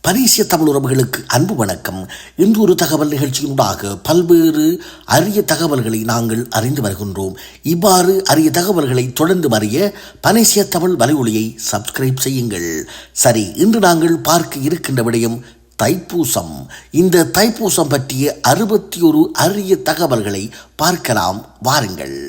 பரிசிய தமிழ் உறவுகளுக்கு அன்பு வணக்கம். இன்று ஒரு தகவல் நிகழ்ச்சியினூடாக பல்வேறு அரிய தகவல்களை நாங்கள் அறிந்து வருகின்றோம். இவ்வாறு அரிய தகவல்களை தொடர்ந்து அறிய பரிசிய தமிழ் வலையொலியை சப்ஸ்கிரைப் செய்யுங்கள். சரி, இன்று நாங்கள் பார்க்க இருக்கின்ற விடயம் தைப்பூசம். இந்த தைப்பூசம் பற்றிய 61 அரிய தகவல்களை பார்க்கலாம் வாருங்கள்.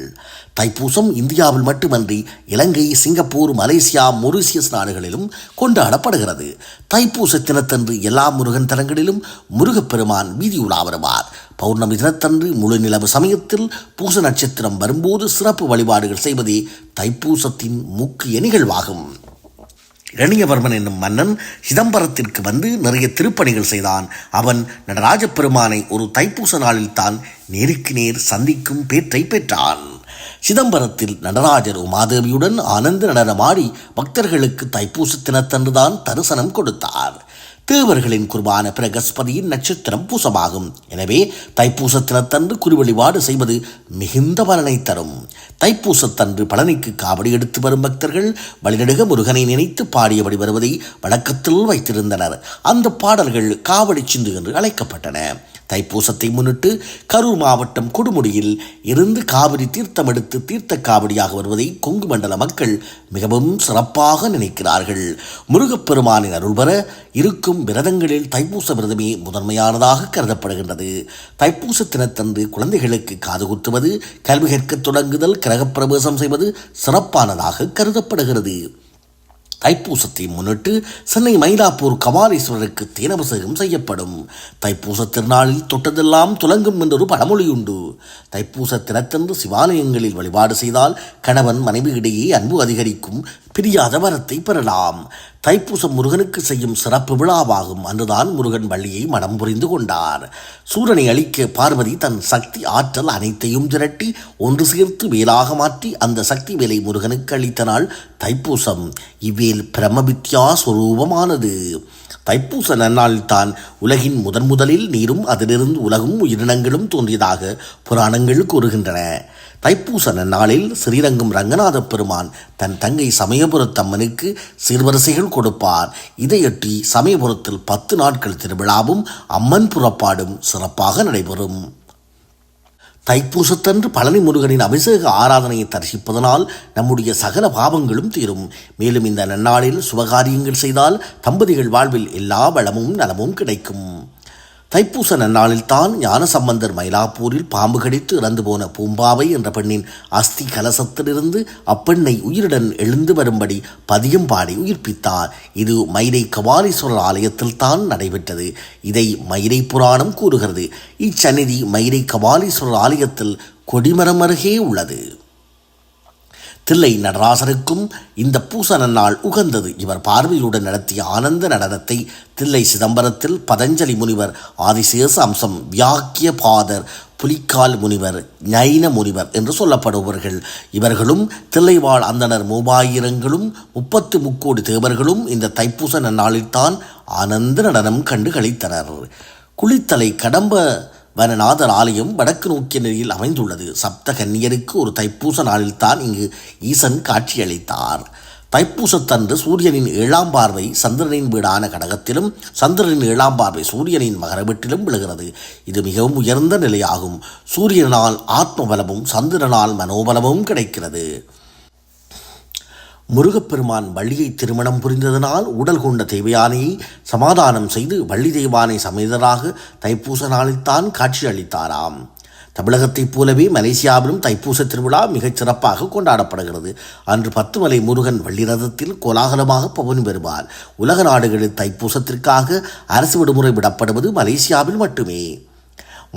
தைப்பூசம் இந்தியாவில் மட்டுமன்றி இலங்கை, சிங்கப்பூர், மலேசியா, மொரீசியஸ் நாடுகளிலும் கொண்டாடப்படுகிறது. தைப்பூச தினத்தன்று எல்லா முருகன் தலங்களிலும் முருகப்பெருமான் வீதி உலா வருவார். பௌர்ணமி தினத்தன்று முழு நிலவு சமயத்தில் பூச நட்சத்திரம் வரும்போது சிறப்பு வழிபாடுகள் செய்வதே தைப்பூசத்தின் முக்கிய நிகழ்வாகும். இரணியவர்மன் என்னும் மன்னன் சிதம்பரத்திற்கு வந்து நிறைய திருப்பணிகள் செய்தான். அவன் நடராஜ பெருமானை ஒரு தைப்பூச நாளில் தான் நேருக்கு நேர் சந்திக்கும் பேற்றை பெற்றான். சிதம்பரத்தில் நடராஜர் உமாதேவியுடன் ஆனந்த நடனமாடி பக்தர்களுக்கு தைப்பூச தினத்தன்றுதான் தரிசனம் கொடுத்தார். தேவர்களின் குருவான பிரகஸ்பதியின் நட்சத்திரம் பூசமாகும். எனவே தைப்பூச தினத்தன்று குறி வழிபாடு செய்வது மிகுந்த பலனை தரும். தைப்பூசத்தன்று பழனிக்கு காவடி எடுத்து வரும் பக்தர்கள் வழிநடுக முருகனை நினைத்து பாடியபடி வருவதை வழக்கத்தில் வைத்திருந்தனர். அந்த பாடல்கள் காவடி சிந்து என்று அழைக்கப்பட்டன. தைப்பூசத்தை முன்னிட்டு கரூர் மாவட்டம் கொடுமுடியில் இருந்து காவிரி தீர்த்தம் எடுத்து தீர்த்த காவடியாக வருவதை கொங்கு மண்டல மக்கள் மிகவும் சிறப்பாக நினைக்கிறார்கள். முருகப்பெருமானின் அருள் பெற இருக்கும் விரதங்களில் தைப்பூச விரதமே முதன்மையானதாக கருதப்படுகின்றது. தைப்பூச தினத்தன்று குழந்தைகளுக்கு காது குத்துவது, கல்வி கற்க தொடங்குதல், கிரகப்பிரவேசம் செய்வது சிறப்பானதாக கருதப்படுகிறது. தைப்பூசத்தை முன்னிட்டு சென்னை மயிலாப்பூர் கபாலீஸ்வரருக்கு தேனபிஷேகம் செய்யப்படும். தைப்பூச திருநாளில் தொட்டதெல்லாம் துலங்கும் என்றொரு பழமொழி உண்டு. தைப்பூச தினத்தன்று சிவாலயங்களில் வழிபாடு செய்தால் கணவன் மனைவி இடையே அன்பு அதிகரிக்கும், பிரியாத வரத்தை பெறலாம். தைப்பூசம் முருகனுக்கு செய்யும் சிறப்பு விழாவாகும். அன்றுதான் முருகன் வள்ளியை மனம் புரிந்து கொண்டார். சூரனை அழிக்க பார்வதி தன் சக்தி ஆற்றல் அனைத்தையும் திரட்டி ஒன்று சேர்த்து வேலாக மாற்றி அந்த சக்தி வேலை முருகனுக்கு அளித்த நாள் தைப்பூசம். இவ்வேல் பிரம்மவித்யா சொரூபமானது. தைப்பூச நன்னாளில் தான் உலகின் முதலில் நீரும் அதிலிருந்து உலகும் உயிரினங்களும் தோன்றியதாக புராணங்கள் கூறுகின்றன. தைப்பூச நன்னாளில் ஸ்ரீரங்கம் ரங்கநாத பெருமான் தன் தங்கை சமயபுரத்தம்மனுக்கு சீர்வரிசைகள் கொடுப்பார். இதையொட்டி சமயபுரத்தில் 10 நாட்கள் திருவிழாவும் அம்மன் புறப்பாடும் சிறப்பாக நடைபெறும். தைப்பூசத்தன்று பழனி முருகனின் அபிஷேக ஆராதனையை தரிசிப்பதனால் நம்முடைய சகல பாவங்களும் தீரும். மேலும் இந்த நன்னாளில் சுபகாரியங்கள் செய்தால் தம்பதிகள் வாழ்வில் எல்லா வளமும் நலமும் கிடைக்கும். தைப்பூச நன்னாளில் தான் ஞானசம்பந்தர் மயிலாப்பூரில் பாம்பு கடித்து இறந்து போன பூம்பாவை என்ற பெண்ணின் அஸ்தி கலசத்திலிருந்து அப்பெண்ணை உயிருடன் எழுந்து வரும்படி பதியம் பாடி உயிர்ப்பித்தார். இது மயிலை கபாலீஸ்வரர் ஆலயத்தில் தான் நடைபெற்றது. இதை மயிலை புராணம் கூறுகிறது. இச்சந்நிதி மயிலை கபாலீஸ்வரர் ஆலயத்தில் கொடிமரம் அருகே உள்ளது. தில்லை நடராசருக்கும் இந்த பூச நன்னாள் உகந்தது. இவர் பார்வையுடன் நடத்திய ஆனந்த நடனத்தை தில்லை சிதம்பரத்தில் பதஞ்சலி முனிவர், ஆதிசேஷ அம்சம், வியாக்கிய பாதர், புலிக்கால் முனிவர், ஞைன முனிவர் என்று சொல்லப்படுபவர்கள். இவர்களும் தில்லைவாழ் அந்தனர் 3000ங்களும் 30 முக்கோடி தேவர்களும் இந்த தைப்பூச நன்னாளில்தான் ஆனந்த நடனம் கண்டு களித்தனர். குளித்தலை கடம்ப வனநாதர் ஆலயம் வடக்கு நோக்கிய நிலையில் அமைந்துள்ளது. சப்த கன்னியருக்கு ஒரு தைப்பூச நாளில்தான் இங்கு ஈசன் காட்சியளித்தார். தைப்பூசத்தன்று சூரியனின் 7ஆம் பார்வை சந்திரனின் வீடான கடகத்திலும், சந்திரனின் 7ஆம் பார்வை சூரியனின் மகர வீட்டிலும் விழுகிறது. இது மிகவும் உயர்ந்த நிலையாகும். சூரியனால் ஆத்ம பலமும் சந்திரனால் மனோபலமும் கிடைக்கிறது. முருகப்பெருமான் வள்ளியை திருமணம் புரிந்ததனால் உடல் கொண்ட தேவயானையை சமாதானம் செய்து வள்ளி தெய்வானை சமேதராக தைப்பூச நாளில்தான் காட்சி அளித்தாராம். தமிழகத்தைப் போலவே மலேசியாவிலும் தைப்பூச திருவிழா மிகச் சிறப்பாக கொண்டாடப்படுகிறது. அன்று 10 மலை முருகன் வள்ளி ரதத்தில் கோலாகலமாக பவனி வருவார். உலக நாடுகளில் தைப்பூசத்திற்காக அரசு விடுமுறை விடப்படுவது மலேசியாவில் மட்டுமே.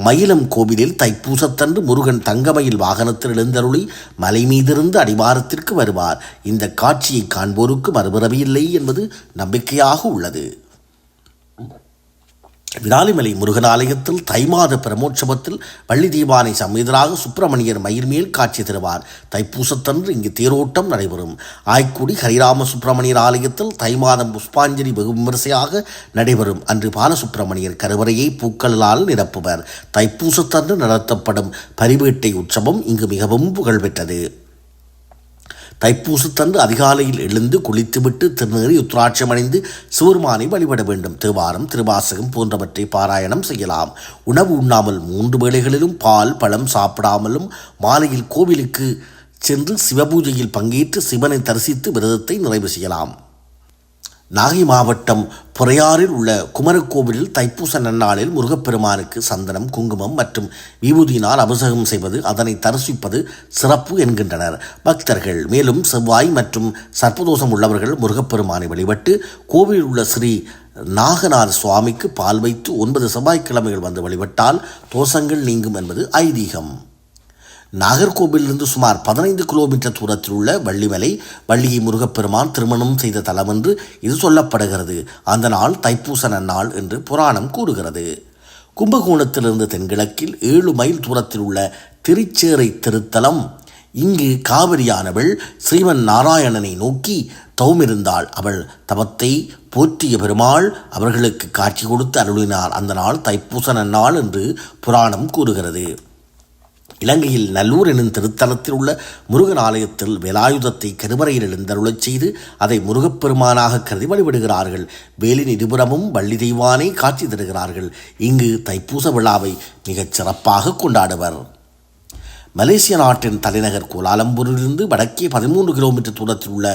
மயிலம் கோவிலில் தைப்பூசத்தன்று முருகன் தங்கமயில் வாகனத்தில் எழுந்தருளி மலை மீதிருந்து அடிவாரத்திற்கு வருவார். இந்த காட்சியை காண்போருக்கு மறுபிறவியில்லை என்பது நம்பிக்கையாக உள்ளது. விராலிமலை முருகன் ஆலயத்தில் தை மாத பிரமோற்சவத்தில் வள்ளி தீபானை சமேதராக சுப்பிரமணியர் மயில் மேல் காட்சி தருவார். தைப்பூசத்தன்று இங்கு தேரோட்டம் நடைபெறும். ஆய்க்குடி ஹரிராம சுப்பிரமணியர் ஆலயத்தில் தை மாதம் புஷ்பாஞ்சலி வெகு விமரிசையாக நடைபெறும். அன்று பாலசுப்பிரமணியர் கருவறையை பூக்களால் நிரப்புவர். தைப்பூசத்தன்று நடத்தப்படும் பரிவேட்டை உற்சவம் இங்கு மிகவும் புகழ்பெற்றது. தைப்பூசத்தன்று அதிகாலையில் எழுந்து குளித்துவிட்டு திருநீறி உத்ராட்சம் அணிந்து சிவருமானை வழிபட வேண்டும். தேவாரம், திருவாசகம் போன்றவற்றை பாராயணம் செய்யலாம். உணவு உண்ணாமல் 3 வேளைகளிலும் பால் பழம் சாப்பிடாமலும் மாலையில் கோவிலுக்கு சென்று சிவபூஜையில் பங்கேற்று சிவனை தரிசித்து விரதத்தை நிறைவு செய்யலாம். நாகை மாவட்டம் பொறையாறில் உள்ள குமரக்கோவிலில் தைப்பூச நன்னாளில் முருகப்பெருமானுக்கு சந்தனம், குங்குமம் மற்றும் விபூதியினால் அபிஷேகம் செய்வது, அதனை தரிசிப்பது சிறப்பு என்கின்றனர் பக்தர்கள். மேலும் செவ்வாய் மற்றும் சர்ப்பதோஷம் உள்ளவர்கள் முருகப்பெருமானை வழிபட்டு கோவிலில் உள்ள ஸ்ரீ நாகநாத சுவாமிக்கு பால் வைத்து 9 செவ்வாய்க்கிழமைகள் வந்து வழிபட்டால் தோஷங்கள் நீங்கும் என்பது ஐதீகம். நாகர்கோவிலிருந்து சுமார் 15 கிலோமீட்டர் தூரத்தில் உள்ள வள்ளிமலை, வள்ளியை முருகப்பெருமான் திருமணம் செய்த தலம் என்று இது சொல்லப்படுகிறது. அந்த நாள் தைப்பூச நன்னாள் என்று புராணம் கூறுகிறது. கும்பகோணத்திலிருந்து தென்கிழக்கில் 7 மைல் தூரத்தில் உள்ள திருச்சேரை திருத்தலம். இங்கு காவிரியானவள் ஸ்ரீமன் நாராயணனை நோக்கி தவமிருந்தாள். அவள் தவத்தை போற்றிய பெருமாள் அவர்களுக்கு காட்சி கொடுத்து அருளினார். அந்த நாள் தைப்பூச நன்னாள் என்று புராணம் கூறுகிறது. இலங்கையில் நல்லூர் எனும் திருத்தலத்தில் உள்ள முருகன் ஆலயத்தில் வேலாயுதத்தை கருவறையில் எழுந்தருளச் செய்து அதை முருகப்பெருமானாக கருதி வழிபடுகிறார்கள். வேலின் இருபுறமும் வள்ளி தெய்வானை காட்சி தருகிறார்கள். இங்கு தைப்பூச விழாவை மிகச் சிறப்பாக கொண்டாடுவர். மலேசிய நாட்டின் தலைநகர் கோலாலம்பூரிலிருந்து வடக்கே 13 கிலோமீட்டர் தூரத்தில் உள்ள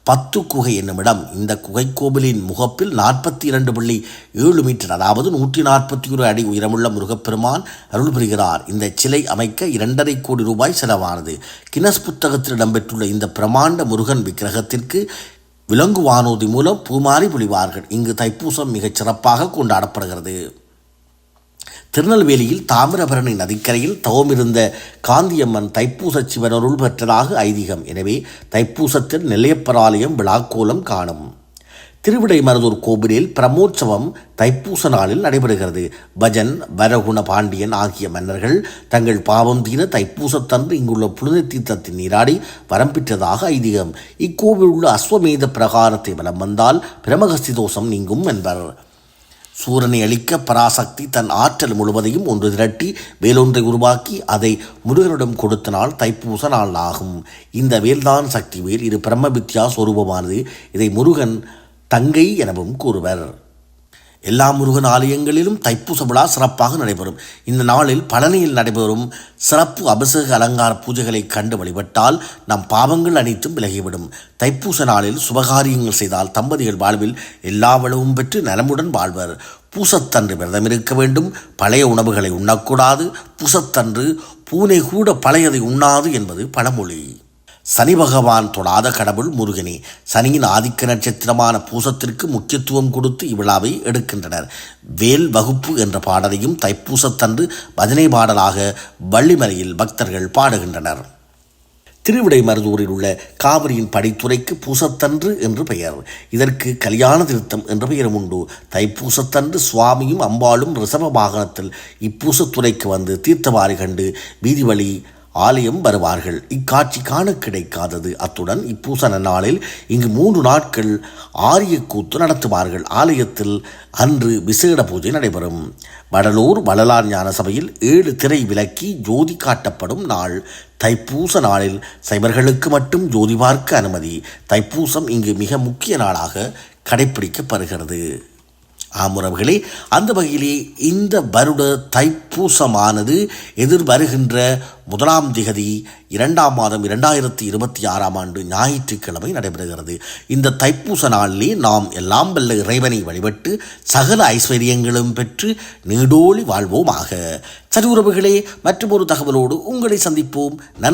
10 குகை என்னும் இடம். இந்த குகை கோவிலின் முகப்பில் 42.7 மீட்டர் அதாவது 141 அடி உயரமுள்ள முருகப்பெருமான் அருள் புரிகிறார். இந்த சிலை அமைக்க 2.5 கோடி ரூபாய் செலவானது. கின்னஸ் புத்தகத்தில் இடம்பெற்றுள்ள இந்த பிரமாண்ட முருகன் விக்கிரகத்திற்கு விலங்கு வானூர்தி மூலம் பூமாரி பொழிவார்கள். இங்கு தைப்பூசம் மிகச் சிறப்பாக கொண்டாடப்படுகிறது. திருநெல்வேலியில் தாமிரபரணி நதிக்கரையில் தவமிருந்த காந்தியம்மன் தைப்பூச சிவன் அருள் பெற்றதாக ஐதீகம். எனவே தைப்பூசத்தில் நெல்லையப்பர் ஆலயம் விழாக்கோலம் காணும். திருவிடைமருதூர் கோவிலில் பிரமோற்சவம் தைப்பூச நாளில் நடைபெறுகிறது. பஜன், வரகுண பாண்டியன் ஆகிய மன்னர்கள் தங்கள் பாவம் தீர தைப்பூசத்தன்று இங்குள்ள புனித தீர்த்தத்தில் நீராடி வரம் பெற்றதாக ஐதீகம். இக்கோவில் உள்ள அஸ்வமேத பிரகாரத்தை வலம் வந்தால் பிரமகஸ்தி தோஷம் நீங்கும் என்பர். சூரனை அழிக்க பராசக்தி தன் ஆற்றல் முழுவதையும் ஒன்று திரட்டி வேலொன்றை உருவாக்கி அதை முருகனிடம் கொடுத்த நாள் தைப்பூச நாள் ஆகும். இந்த வேல்தான் சக்தி வேல். இது பிரம்ம வித்யா சொரூபமானது. இதை முருகன் தங்கை எனவும் கூறுவர். எல்லா முருகன் ஆலயங்களிலும் தைப்பூச விழா சிறப்பாக நடைபெறும். இந்த நாளில் பழனியில் நடைபெறும் சிறப்பு அபிஷேக அலங்கார பூஜைகளை கண்டு வழிபட்டால் நம் பாவங்கள் அனைத்தும் விலகிவிடும். தைப்பூச நாளில் சுபகாரியங்கள் செய்தால் தம்பதிகள் வாழ்வில் எல்லா வளமும் பெற்று நலமுடன் வாழ்வர். பூசத்தன்று விரதம் இருக்க வேண்டும். பழைய உணவுகளை உண்ணக்கூடாது. பூசத்தன்று பூனை கூட பழையதை உண்ணாது என்பது பழமொழி. சனி பகவான் தொடாத கடவுள் முருகனே. சனியின் ஆதிக்க நட்சத்திரமான பூசத்திற்கு முக்கியத்துவம் கொடுத்து இவ்விழாவை எடுக்கின்றனர். வேல் வகுப்பு என்ற பாடலையும் தைப்பூசத்தன்று பஜனை பாடலாக வள்ளிமலையில் பக்தர்கள் பாடுகின்றனர். திருவிடைமருதூரில் உள்ள காவிரியின் படித்துறைக்கு பூசத்தன்று என்று பெயர். இதற்கு கல்யாண திருத்தம் என்ற பெயரும் உண்டு. தைப்பூசத்தன்று சுவாமியும் அம்பாளும் ரிஷப வாகனத்தில் இப்பூசத்துறைக்கு வந்து தீர்த்தவாரி கண்டு வீதி வழி ஆலயம் வருவார்கள். இக்காட்சி காண கிடைக்காதது. அத்துடன் இப்பூச நாளில் இங்கு 3 நாட்கள் ஆரிய கூத்து நடத்துவார்கள். ஆலயத்தில் அன்று விசேட பூஜை நடைபெறும். வடலூர் வள்ளலார் ஞான சபையில் 7 திரை விலக்கி ஜோதி காட்டப்படும் நாள். தைப்பூச நாளில் சைவர்களுக்கு மட்டும் ஜோதி பார்க்க அனுமதி. தைப்பூசம் இங்கு மிக முக்கிய நாளாக கடைபிடிக்கப்படுகிறது. ஆமுறவுகளே, அந்த வகையிலே இந்த வருட தைப்பூசமானது எதிர்வருகின்ற 1ஆம் திகதி 2ஆம் மாதம் 2026ஆம் ஆண்டு ஞாயிற்றுக்கிழமை நடைபெறுகிறது. இந்த தைப்பூச நாளிலே நாம் எல்லாம் வல்ல இறைவனை வழிபட்டு சகல ஐஸ்வர்யங்களும் பெற்று நீடோழி வாழ்வோமாக. சரி உறவுகளே, மற்றும் ஒரு தகவலோடு உங்களை சந்திப்போம்.